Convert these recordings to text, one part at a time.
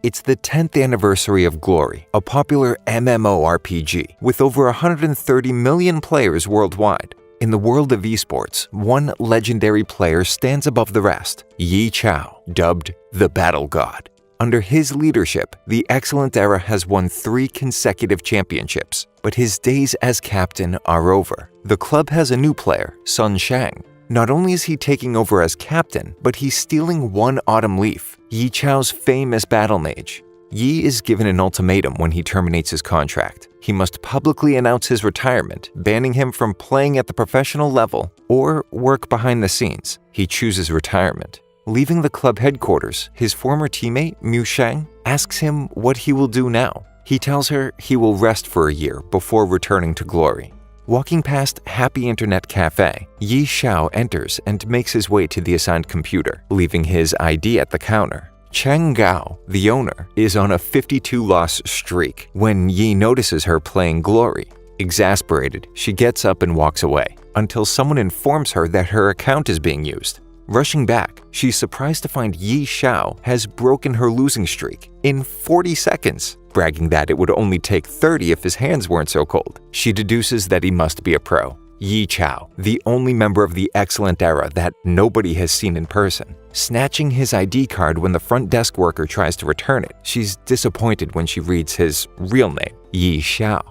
It's the 10th anniversary of Glory, a popular MMORPG with over 130 million players worldwide. In the world of esports, one legendary player stands above the rest, Yi Chao, dubbed the Battle God. Under his leadership, the Excellent Era has won 3 consecutive championships, but his days as captain are over. The club has a new player, Sun Shang. Not only is he taking over as captain, but he's stealing one autumn leaf, Yi Chao's famous battle mage. Yi is given an ultimatum when he terminates his contract. He must publicly announce his retirement, banning him from playing at the professional level or work behind the scenes. He chooses retirement. Leaving the club headquarters, his former teammate, Mu Sheng, asks him what he will do now. He tells her he will rest for a year before returning to Glory. Walking past Happy Internet Cafe, Yi Xiao enters and makes his way to the assigned computer, leaving his ID at the counter. Cheng Gao, the owner, is on a 52-loss streak when Yi notices her playing Glory. Exasperated, she gets up and walks away, until someone informs her that her account is being used. Rushing back, she's surprised to find Yi Xiao has broken her losing streak in 40 seconds, bragging that it would only take 30 if his hands weren't so cold. She deduces that he must be a pro. Yi Chao, the only member of the Excellent Era that nobody has seen in person. Snatching his ID card when the front desk worker tries to return it, she's disappointed when she reads his real name, Yi Xiao.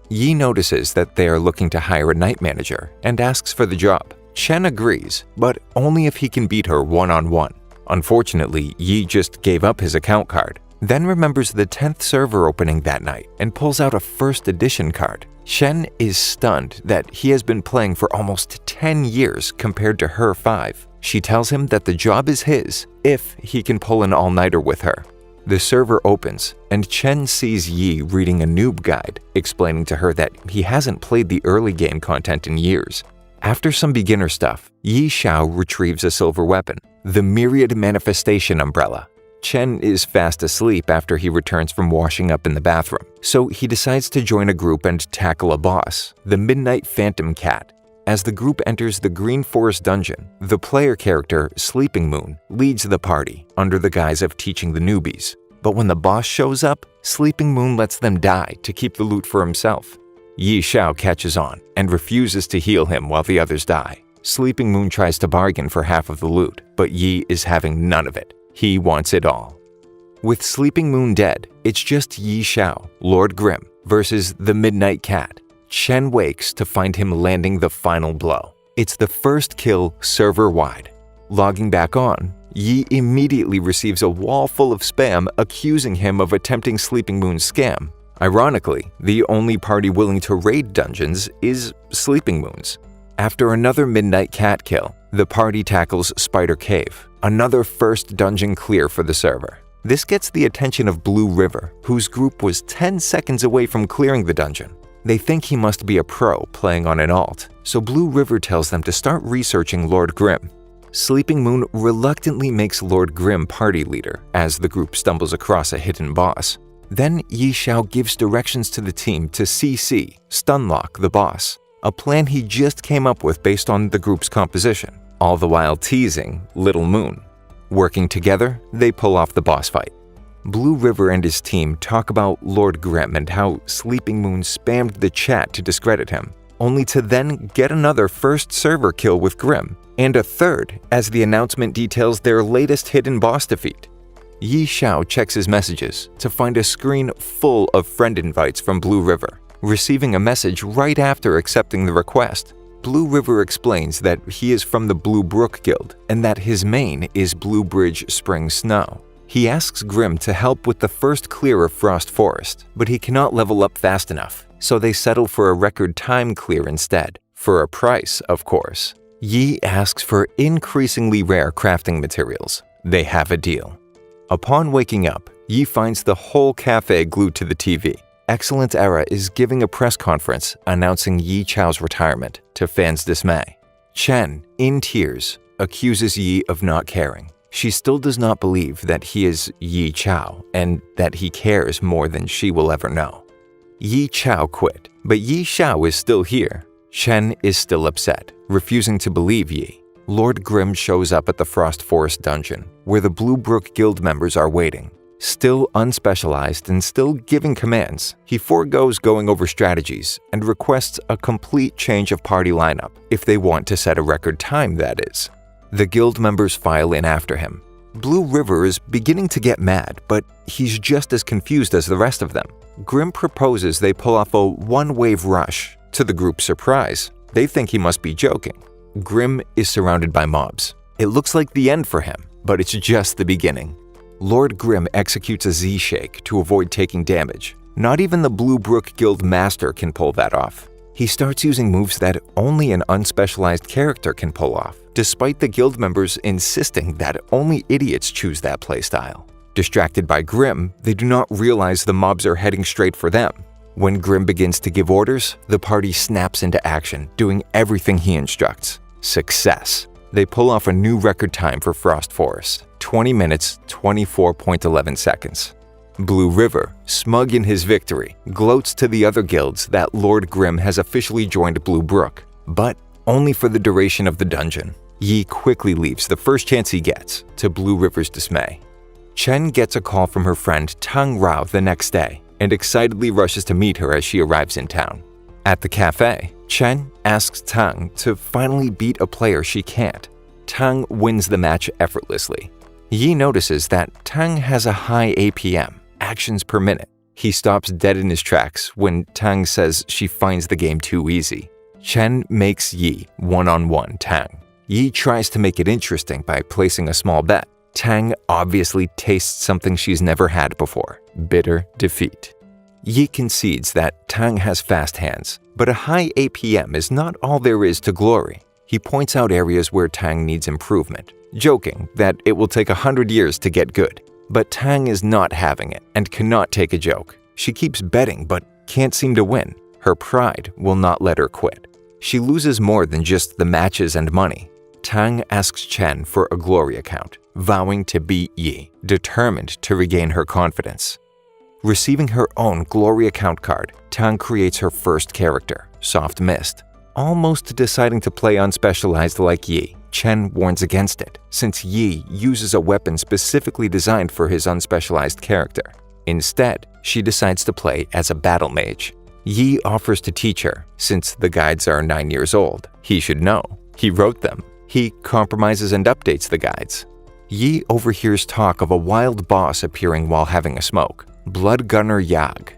Yi notices that they are looking to hire a night manager and asks for the job. Chen agrees, but only if he can beat her one-on-one. Unfortunately, Yi just gave up his account card, then remembers the 10th server opening that night and pulls out a first edition card. Shen is stunned that he has been playing for almost 10 years compared to her 5. She tells him that the job is his if he can pull an all-nighter with her. The server opens, and Chen sees Yi reading a noob guide, explaining to her that he hasn't played the early game content in years. After some beginner stuff, Yi Xiao retrieves a silver weapon, the Myriad Manifestation Umbrella. Chen is fast asleep after he returns from washing up in the bathroom, so he decides to join a group and tackle a boss, the Midnight Phantom Cat. As the group enters the Green Forest dungeon, the player character, Sleeping Moon, leads the party under the guise of teaching the newbies. But when the boss shows up, Sleeping Moon lets them die to keep the loot for himself. Yi Xiao catches on and refuses to heal him while the others die. Sleeping Moon tries to bargain for half of the loot, but Yi is having none of it. He wants it all. With Sleeping Moon dead, it's just Yi Xiao, Lord Grimm, versus the Midnight Cat. Chen wakes to find him landing the final blow. It's the first kill server-wide. Logging back on, Yi immediately receives a wall full of spam accusing him of attempting Sleeping Moon's scam. Ironically, the only party willing to raid dungeons is Sleeping Moon's. After another Midnight Cat kill, the party tackles Spider Cave, another first dungeon clear for the server. This gets the attention of Blue River, whose group was 10 seconds away from clearing the dungeon. They think he must be a pro playing on an alt, so Blue River tells them to start researching Lord Grimm. Sleeping Moon reluctantly makes Lord Grimm party leader as the group stumbles across a hidden boss. Then Yi Xiao gives directions to the team to CC, Stunlock the boss, a plan he just came up with based on the group's composition, all the while teasing Little Moon. Working together, they pull off the boss fight. Blue River and his team talk about Lord Grimm and how Sleeping Moon spammed the chat to discredit him, only to then get another first server kill with Grimm, and a third as the announcement details their latest hidden boss defeat. Yi Xiao checks his messages to find a screen full of friend invites from Blue River, receiving a message right after accepting the request. Blue River explains that he is from the Blue Brook Guild and that his main is Blue Bridge Spring Snow. He asks Grimm to help with the first clear of Frost Forest, but he cannot level up fast enough, so they settle for a record time clear instead, for a price, of course. Yi asks for increasingly rare crafting materials. They have a deal. Upon waking up, Yi finds the whole cafe glued to the TV. Excellent Era is giving a press conference announcing Yi Chao's retirement, to fans' dismay. Chen, in tears, accuses Yi of not caring. She still does not believe that he is Yi Chao and that he cares more than she will ever know. Yi Chao quit, but Yi Xiao is still here. Chen is still upset, refusing to believe Yi. Lord Grimm shows up at the Frost Forest dungeon, where the Blue Brook Guild members are waiting. Still unspecialized and still giving commands, he forgoes going over strategies and requests a complete change of party lineup if they want to set a record time, that is. The guild members file in after him. Blue River is beginning to get mad, but he's just as confused as the rest of them. Grim proposes they pull off a one-wave rush. To the group's surprise, they think he must be joking. Grim is surrounded by mobs. It looks like the end for him, but it's just the beginning. Lord Grim executes a Z-shake to avoid taking damage. Not even the Blue Brook Guild Master can pull that off. He starts using moves that only an unspecialized character can pull off, despite the guild members insisting that only idiots choose that playstyle. Distracted by Grim, they do not realize the mobs are heading straight for them. When Grim begins to give orders, the party snaps into action, doing everything he instructs. Success! They pull off a new record time for Frost Forest, 20 minutes, 24.11 seconds. Blue River, smug in his victory, gloats to the other guilds that Lord Grim has officially joined Blue Brook, but only for the duration of the dungeon. Yi quickly leaves the first chance he gets, to Blue River's dismay. Chen gets a call from her friend Tang Rao the next day and excitedly rushes to meet her as she arrives in town. At the cafe, Chen asks Tang to finally beat a player she can't. Tang wins the match effortlessly. Yi notices that Tang has a high APM, actions per minute. He stops dead in his tracks when Tang says she finds the game too easy. Chen makes Yi one-on-one Tang. Yi tries to make it interesting by placing a small bet. Tang obviously tastes something she's never had before, bitter defeat. Yi concedes that Tang has fast hands, but a high APM is not all there is to glory. He points out areas where Tang needs improvement, joking that it will take 100 years to get good. But Tang is not having it and cannot take a joke. She keeps betting but can't seem to win. Her pride will not let her quit. She loses more than just the matches and money. Tang asks Chen for a glory account, vowing to beat Yi, determined to regain her confidence. Receiving her own glory account card, Tang creates her first character, Soft Mist. Almost deciding to play unspecialized like Yi, Chen warns against it, since Yi uses a weapon specifically designed for his unspecialized character. Instead, she decides to play as a battle mage. Yi offers to teach her, since the guides are 9 years old. He should know. He wrote them. He compromises and updates the guides. Yi overhears talk of a wild boss appearing while having a smoke, Blood Gunner Yag.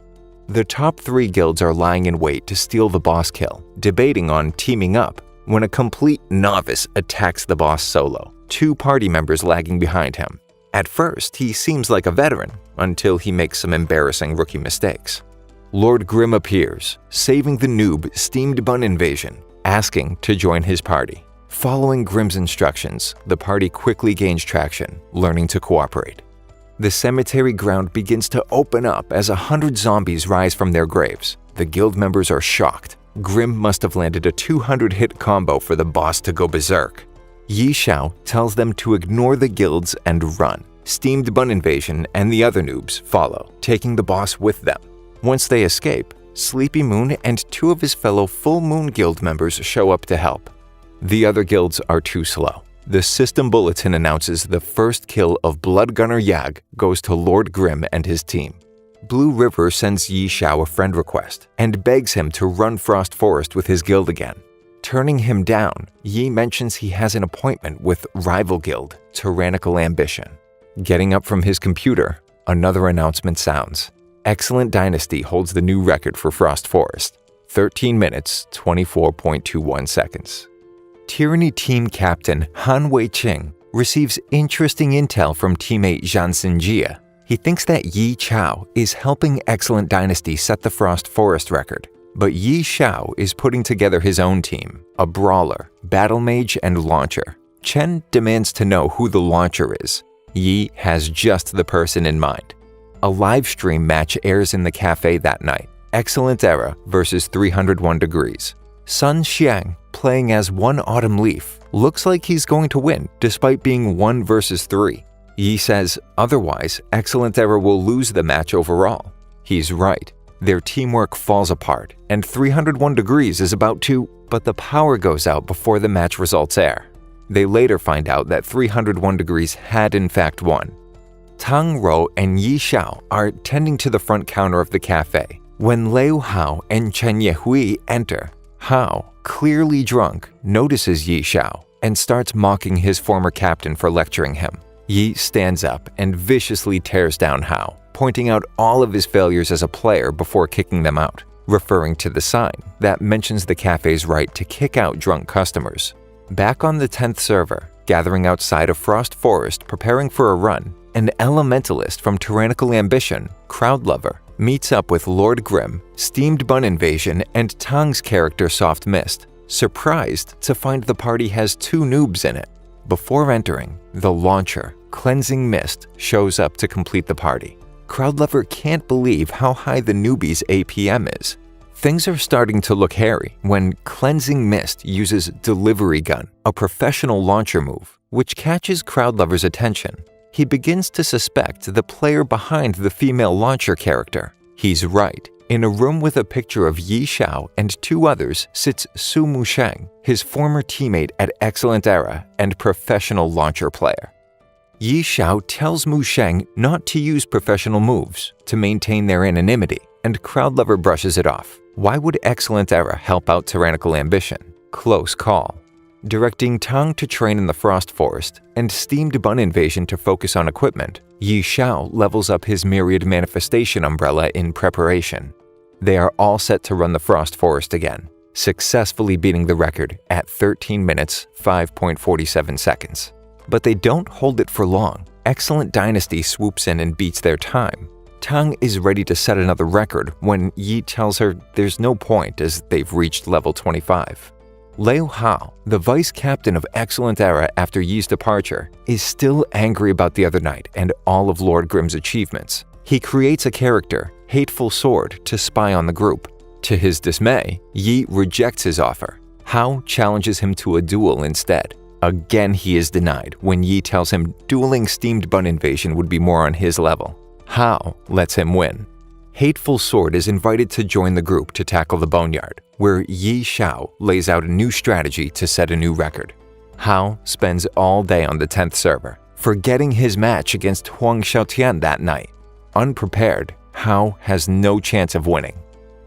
The top 3 guilds are lying in wait to steal the boss kill, debating on teaming up, when a complete novice attacks the boss solo, 2 party members lagging behind him. At first, he seems like a veteran, until he makes some embarrassing rookie mistakes. Lord Grim appears, saving the noob Steamed Bun Invasion, asking to join his party. Following Grim's instructions, the party quickly gains traction, learning to cooperate. The cemetery ground begins to open up as 100 zombies rise from their graves. The guild members are shocked. Grim must have landed a 200-hit combo for the boss to go berserk. Yi Xiao tells them to ignore the guilds and run. Steamed Bun Invasion and the other noobs follow, taking the boss with them. Once they escape, Sleepy Moon and 2 of his fellow Full Moon Guild members show up to help. The other guilds are too slow. The system bulletin announces the first kill of Blood Gunner Yag goes to Lord Grim and his team. Blue River sends Yi Xiao a friend request and begs him to run Frost Forest with his guild again. Turning him down, Yi mentions he has an appointment with rival guild, Tyrannical Ambition. Getting up from his computer, another announcement sounds. Excellent Dynasty holds the new record for Frost Forest, 13 minutes, 24.21 seconds. Tyranny Team Captain Han Wei-Ching receives interesting intel from teammate Zhan Xinjia. He thinks that Yi Chao is helping Excellent Dynasty set the Frost Forest record, but Yi Xiao is putting together his own team, a brawler, battle mage, and launcher. Chen demands to know who the launcher is. Yi has just the person in mind. A live stream match airs in the cafe that night. Excellent Era versus 301 Degrees. Sun Xiang, playing as One Autumn Leaf, looks like he's going to win despite being 1 versus 3. Yi says otherwise, Excellent Era will lose the match overall. He's right. Their teamwork falls apart, and 301 Degrees is about to, but the power goes out before the match results air. They later find out that 301 Degrees had in fact won. Tang Rou and Yi Xiao are tending to the front counter of the cafe when Liu Hao and Chen Yehui enter. Hao, clearly drunk, notices Yi Xiao and starts mocking his former captain for lecturing him. Yi stands up and viciously tears down Hao, pointing out all of his failures as a player before kicking them out, referring to the sign that mentions the cafe's right to kick out drunk customers. Back on the 10th server, gathering outside of Frost Forest preparing for a run, an elementalist from Tyrannical Ambition, Crowdlover, meets up with Lord Grimm, Steamed Bun Invasion, and Tang's character Soft Mist, surprised to find the party has 2 noobs in it. Before entering, the launcher, Cleansing Mist, shows up to complete the party. Crowdlover can't believe how high the newbie's APM is. Things are starting to look hairy when Cleansing Mist uses Delivery Gun, a professional launcher move, which catches Crowdlover's attention. He begins to suspect the player behind the female launcher character. He's right. In a room with a picture of Yi Xiao and 2 others sits Su Musheng, his former teammate at Excellent Era and professional launcher player. Yi Xiao tells Musheng not to use professional moves to maintain their anonymity, and Crowdlover brushes it off. Why would Excellent Era help out Tyrannical Ambition? Close call. Directing Tang to train in the Frost Forest and Steamed Bun Invasion to focus on equipment, Yi Xiao levels up his Myriad Manifestation umbrella in preparation. They are all set to run the Frost Forest again, successfully beating the record at 13 minutes, 5.47 seconds. But they don't hold it for long. Excellent Dynasty swoops in and beats their time. Tang is ready to set another record when Yi tells her there's no point as they've reached level 25. Liu Hao, the vice captain of Excellent Era after Yi's departure, is still angry about the other night and all of Lord Grimm's achievements. He creates a character, Hateful Sword, to spy on the group. To his dismay, Yi rejects his offer. Hao challenges him to a duel instead. Again, he is denied when Yi tells him dueling Steamed Bun Invasion would be more on his level. Hao lets him win. Hateful Sword is invited to join the group to tackle the Boneyard, where Yi Xiao lays out a new strategy to set a new record. Hao spends all day on the 10th server, forgetting his match against Huang Xiaotian that night. Unprepared, Hao has no chance of winning.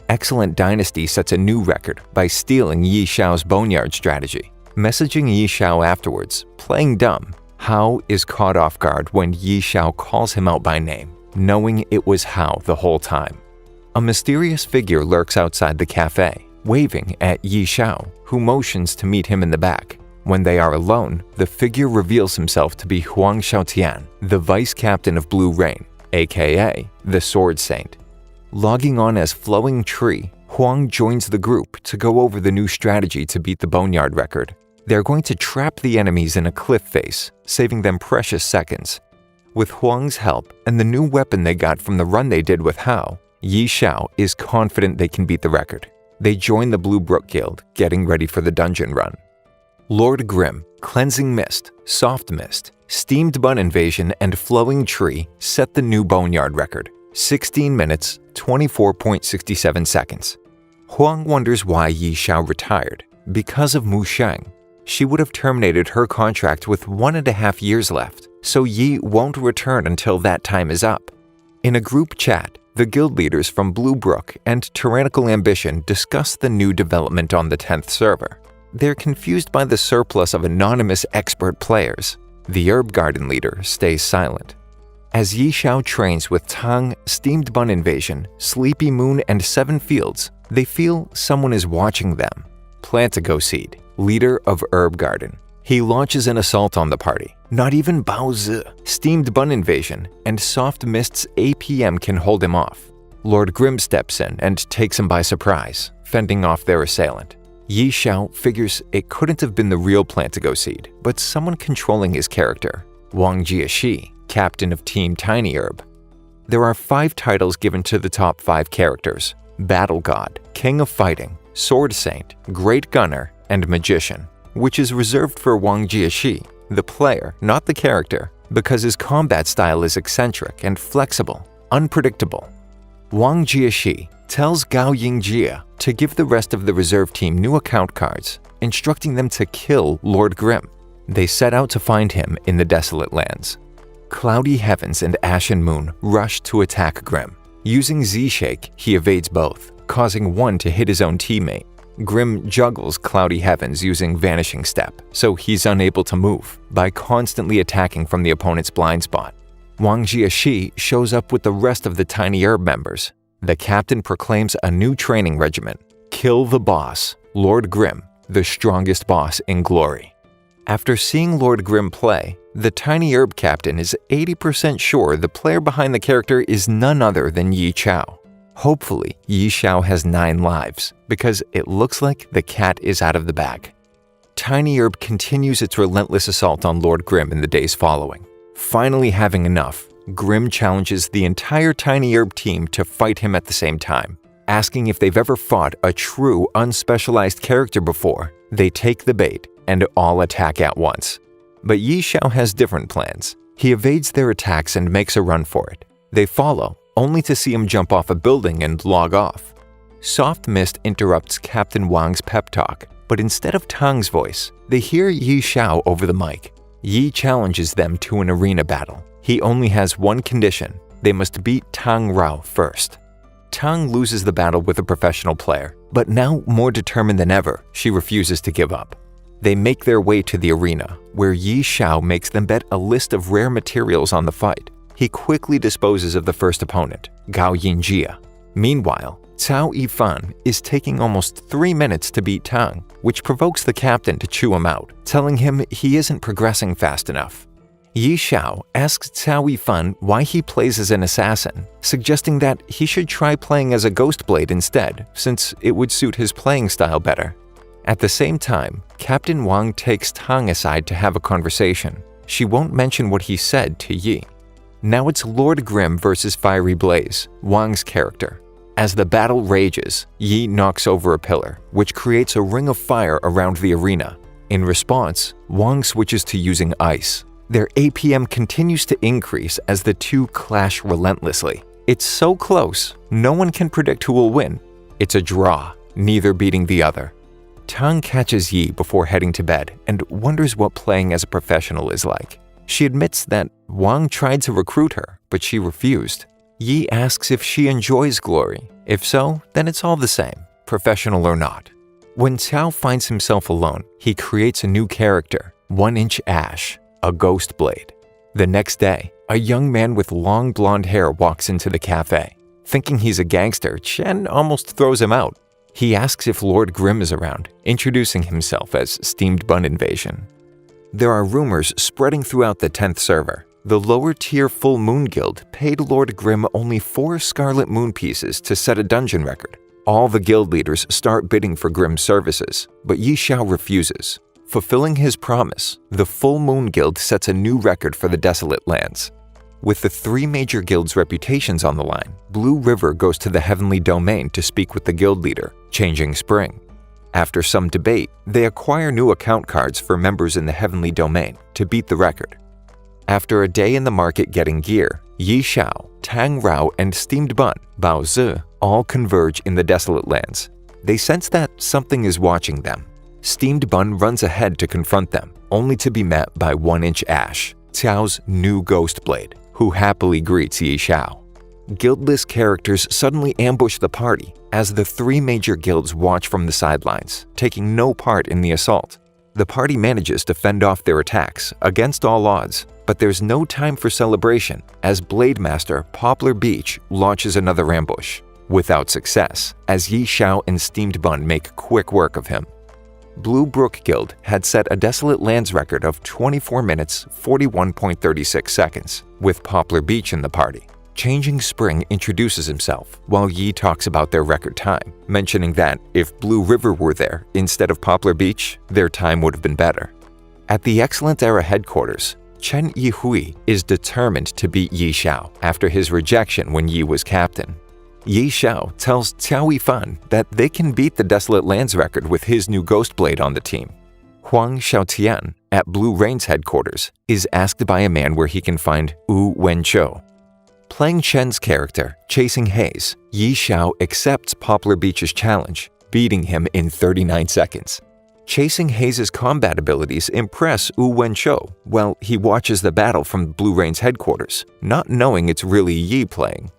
Excellent Dynasty sets a new record by stealing Yi Xiao's Boneyard strategy. Messaging Yi Xiao afterwards, playing dumb, Hao is caught off guard when Yi Xiao calls him out by name, knowing it was Hao the whole time. A mysterious figure lurks outside the cafe, waving at Yi Xiao, who motions to meet him in the back. When they are alone, the figure reveals himself to be Huang Xiaotian, the vice captain of Blue Rain, aka the Sword Saint. Logging on as Flowing Tree, Huang joins the group to go over the new strategy to beat the Boneyard record. They're going to trap the enemies in a cliff face, saving them precious seconds. With Huang's help and the new weapon they got from the run they did with Hao, Yi Xiao is confident they can beat the record. They join the Blue Brook Guild, getting ready for the dungeon run. Lord Grimm, Cleansing Mist, Soft Mist, Steamed Bun Invasion, and Flowing Tree set the new Boneyard record, 16 minutes, 24.67 seconds. Huang wonders why Yi Xiao retired. Because of Mu Sheng. She would have terminated her contract with 1.5 years left, so Yi won't return until that time is up. In a group chat, the guild leaders from Blue Brook and Tyrannical Ambition discuss the new development on the 10th server. They're confused by the surplus of anonymous expert players. The Herb Garden leader stays silent. As Yi Xiao trains with Tang, Steamed Bun Invasion, Sleepy Moon, and Seven Fields, they feel someone is watching them. Plantigo Seed, leader of Herb Garden. He launches an assault on the party. Not even Baozi, Steamed Bun Invasion, and Soft Mist's APM can hold him off. Lord Grimm steps in and takes him by surprise, fending off their assailant. Yi Xiao figures it couldn't have been the real Plantigo Seed, but someone controlling his character, Wang Jiaxi, captain of Team Tiny Herb. There are 5 titles given to the top 5 characters: Battle God, King of Fighting, Sword Saint, Great Gunner, and Magician, which is reserved for Wang Jiaxi, the player, not the character, because his combat style is eccentric and flexible, unpredictable. Wang Jiaxi tells Gao Yingjia to give the rest of the reserve team new account cards, instructing them to kill Lord Grimm. They set out to find him in the Desolate Lands. Cloudy heavens and ashen moon rush to attack Grim. Using Z-Shake, he evades both, causing one to hit his own teammate. Grim juggles cloudy heavens using Vanishing Step, so he's unable to move, by constantly attacking from the opponent's blind spot. Wang Jiaxi shows up with the rest of the Tiny Herb members. The captain proclaims a new training regimen: Kill the boss, Lord Grim, the strongest boss in glory. After seeing Lord Grim play, the Tiny Herb captain is 80% sure the player behind the character is none other than Yi Chao. Hopefully, Yi Chao has 9 lives, because it looks like the cat is out of the bag. Tiny Herb continues its relentless assault on Lord Grim in the days following. Finally having enough, Grim challenges the entire Tiny Herb team to fight him at the same time. Asking if they've ever fought a true, unspecialized character before, they take the bait and all attack at once. But Yi Chao has different plans. He evades their attacks and makes a run for it. They follow, only to see him jump off a building and log off. Soft mist interrupts Captain Wang's pep talk, but instead of Tang's voice, they hear Yi Chao over the mic. Yi challenges them to an arena battle. He only has one condition: they must beat Tang Rao first. Tang loses the battle with a professional player, but now more determined than ever, she refuses to give up. They make their way to the arena, where Yi Chao makes them bet a list of rare materials on the fight. He quickly disposes of the first opponent, Gao Yinjia. Meanwhile, Cao Yifan is taking almost 3 minutes to beat Tang, which provokes the captain to chew him out, telling him he isn't progressing fast enough. Yi Chao asks Cao Yifan why he plays as an assassin, suggesting that he should try playing as a ghost blade instead, since it would suit his playing style better. At the same time, Captain Wang takes Tang aside to have a conversation. She won't mention what he said to Yi. Now it's Lord Grim versus Fiery Blaze, Wang's character. As the battle rages, Yi knocks over a pillar, which creates a ring of fire around the arena. In response, Wang switches to using ice. Their APM continues to increase as the two clash relentlessly. It's so close, no one can predict who will win. It's a draw, neither beating the other. Tang catches Yi before heading to bed and wonders what playing as a professional is like. She admits that Wang tried to recruit her, but she refused. Yi asks if she enjoys glory. If so, then it's all the same, professional or not. When Cao finds himself alone, he creates a new character, 1-inch Ash, a ghost blade. The next day, a young man with long blonde hair walks into the cafe. Thinking he's a gangster, Chen almost throws him out. He asks if Lord Grim is around, introducing himself as Steamed Bun Invasion. There are rumors spreading throughout the 10th server. The lower-tier Full Moon Guild paid Lord Grim only 4 Scarlet Moon pieces to set a dungeon record. All the guild leaders start bidding for Grim's services, but Yi Chao refuses. Fulfilling his promise, the Full Moon Guild sets a new record for the Desolate Lands. With the 3 major guilds' reputations on the line, Blue River goes to the Heavenly Domain to speak with the guild leader, Changing Spring. After some debate, they acquire new account cards for members in the Heavenly Domain to beat the record. After a day in the market getting gear, Yi Chao, Tang Rao, and Steamed Bun, Bao Zi, all converge in the Desolate Lands. They sense that something is watching them. Steamed Bun runs ahead to confront them, only to be met by 1-inch Ash, Cao's new ghost blade, who happily greets Yi Chao. Guildless characters suddenly ambush the party as the 3 major guilds watch from the sidelines, taking no part in the assault. The party manages to fend off their attacks against all odds, but there's no time for celebration as Blade Master Poplar Beach launches another ambush, without success, as Yi Chao and Steamed Bun make quick work of him. Blue Brook Guild had set a Desolate Lands record of 24 minutes 41.36 seconds, with Poplar Beach in the party. Changing Spring introduces himself, while Yi talks about their record time, mentioning that if Blue River were there instead of Poplar Beach, their time would have been better. At the Excellent Era headquarters, Chen Yihui is determined to beat Yi Chao after his rejection when Yi was captain. Yi Chao tells Cao Yifan that they can beat the Desolate Lands record with his new ghost blade on the team. Huang Xiaotian, at Blue Rain's headquarters, is asked by a man where he can find Wu Wenqiu. Playing Chen's character, Chasing Haze, Yi Chao accepts Poplar Beach's challenge, beating him in 39 seconds. Chasing Hayes' combat abilities impress Wu Wenshou while he watches the battle from Blue Rain's headquarters, not knowing it's really Yi playing.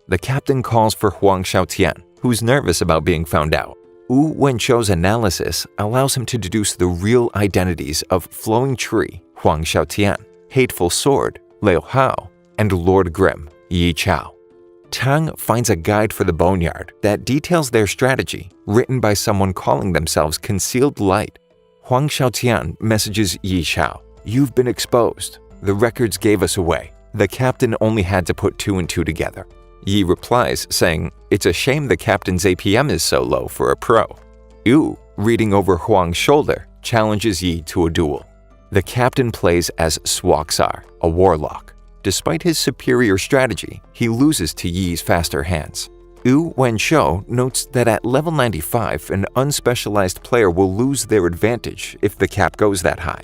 The captain calls for Huang Xiaotian, who's nervous about being found out. Wu Wenshou's analysis allows him to deduce the real identities of Flowing Tree, Huang Xiaotian, Hateful Sword, Liu Hao, and Lord Grimm, Yi Chao. Tang finds a guide for the Boneyard that details their strategy, written by someone calling themselves Concealed Light. Huang Xiaotian messages Yi Chao, "You've been exposed. The records gave us away. The captain only had to put 2 and 2 together." Yi replies, saying, "It's a shame the captain's APM is so low for a pro." Yu, reading over Huang's shoulder, challenges Yi to a duel. The captain plays as Swaksar, a warlock. Despite his superior strategy, he loses to Yi's faster hands. Wu Wenshou notes that at level 95, an unspecialized player will lose their advantage if the cap goes that high.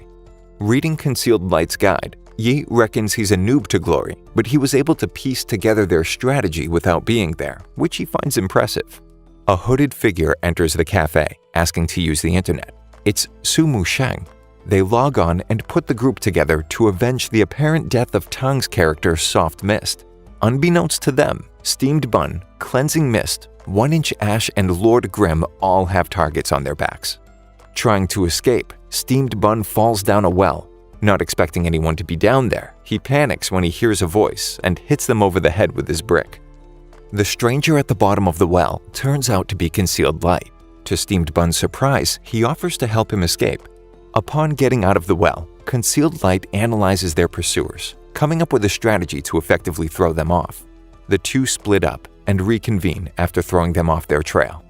Reading Concealed Light's guide, Yi reckons he's a noob to Glory, but he was able to piece together their strategy without being there, which he finds impressive. A hooded figure enters the cafe, asking to use the internet. It's Su Musheng. They log on and put the group together to avenge the apparent death of Tang's character Soft Mist. Unbeknownst to them, Steamed Bun, Cleansing Mist, 1-Inch Ash, and Lord Grimm all have targets on their backs. Trying to escape, Steamed Bun falls down a well. Not expecting anyone to be down there, he panics when he hears a voice and hits them over the head with his brick. The stranger at the bottom of the well turns out to be Concealed Light. To Steamed Bun's surprise, he offers to help him escape. Upon getting out of the well, Concealed Light analyzes their pursuers, coming up with a strategy to effectively throw them off. The two split up and reconvene after throwing them off their trail.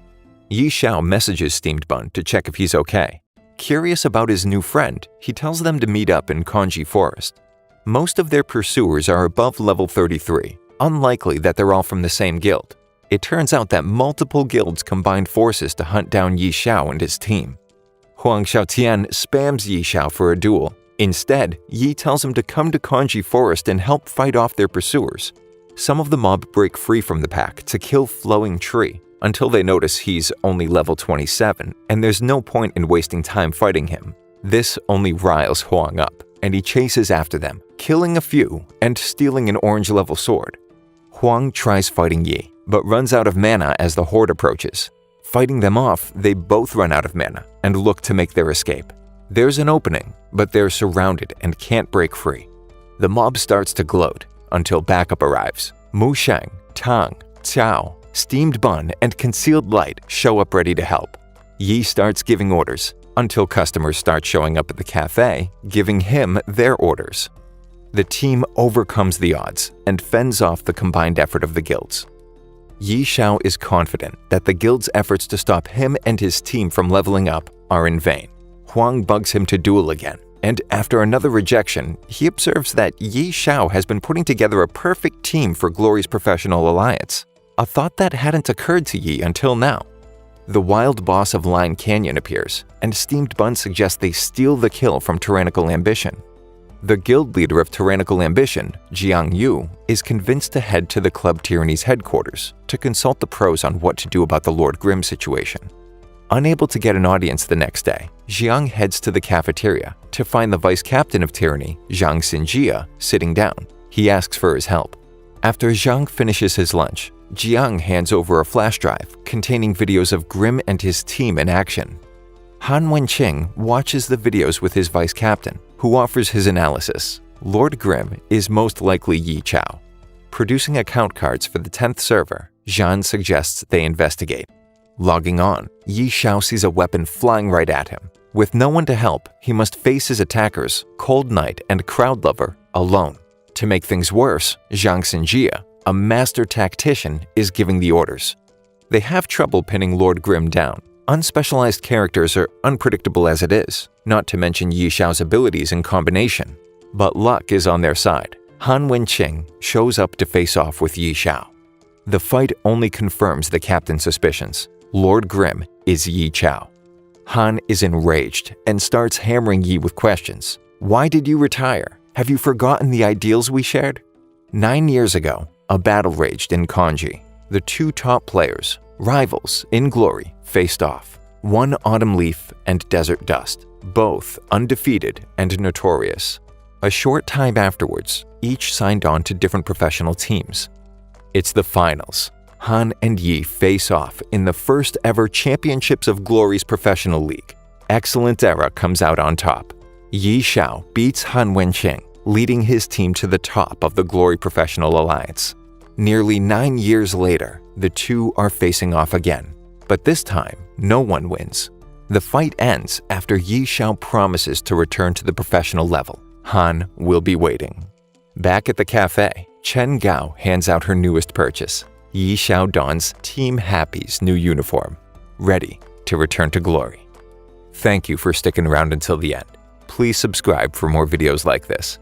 Yi Chao messages Steamed Bun to check if he's okay. Curious about his new friend, he tells them to meet up in Kanji Forest. Most of their pursuers are above level 33, unlikely that they're all from the same guild. It turns out that multiple guilds combined forces to hunt down Yi Chao and his team. Huang Xiaotian spams Yi Chao for a duel. Instead, Yi tells him to come to Kanji Forest and help fight off their pursuers. Some of the mob break free from the pack to kill Flowing Tree, until they notice he's only level 27, and there's no point in wasting time fighting him. This only riles Huang up, and he chases after them, killing a few and stealing an orange-level sword. Huang tries fighting Yi, but runs out of mana as the horde approaches. Fighting them off, they both run out of mana and look to make their escape. There's an opening, but they're surrounded and can't break free. The mob starts to gloat until backup arrives. Mu Sheng, Tang, Cao, Steamed Bun, and Concealed Light show up ready to help. Yi starts giving orders until customers start showing up at the cafe, giving him their orders. The team overcomes the odds and fends off the combined effort of the guilds. Yi Chao is confident that the guild's efforts to stop him and his team from leveling up are in vain. Huang bugs him to duel again, and after another rejection, he observes that Yi Chao has been putting together a perfect team for Glory's professional alliance, a thought that hadn't occurred to Yi until now. The wild boss of Line Canyon appears, and Steamed Bun suggests they steal the kill from Tyrannical Ambition. The guild leader of Tyrannical Ambition, Jiang Yu, is convinced to head to the Club Tyranny's headquarters to consult the pros on what to do about the Lord Grimm situation. Unable to get an audience the next day, Jiang heads to the cafeteria to find the vice captain of Tyranny, Zhang Xinjia, sitting down. He asks for his help. After Zhang finishes his lunch, Jiang hands over a flash drive containing videos of Grimm and his team in action. Han Wenqing watches the videos with his vice captain, who offers his analysis. Lord Grimm is most likely Yi Chao. Producing account cards for the 10th server, Zhan suggests they investigate. Logging on, Yi Chao sees a weapon flying right at him. With no one to help, he must face his attackers, Cold Knight and Crowd Lover, alone. To make things worse, Zhang Xinjia, a master tactician, is giving the orders. They have trouble pinning Lord Grimm down. Unspecialized characters are unpredictable as it is, not to mention Yi Chao's abilities in combination. But luck is on their side. Han Wenqing shows up to face off with Yi Chao. The fight only confirms the captain's suspicions. Lord Grimm is Yi Chao. Han is enraged and starts hammering Yi with questions. Why did you retire? Have you forgotten the ideals we shared? 9 years ago, a battle raged in Kanji. The two top players, rivals in Glory, faced off. one Autumn Leaf and Desert Dust, both undefeated and notorious. A short time afterwards, each signed on to different professional teams. It's the finals. Han and Yi face off in the first ever Championships of Glory's professional league. Excellent Era comes out on top. Yi Xiao beats Han Wenqing, leading his team to the top of the Glory Professional Alliance. Nearly 9 years later, the two are facing off again. But this time, no one wins. The fight ends after Yi Xiao promises to return to the professional level. Han will be waiting. Back at the cafe, Chen Gao hands out her newest purchase. Yi Xiao dons Team Happy's new uniform, ready to return to glory. Thank you for sticking around until the end. Please subscribe for more videos like this.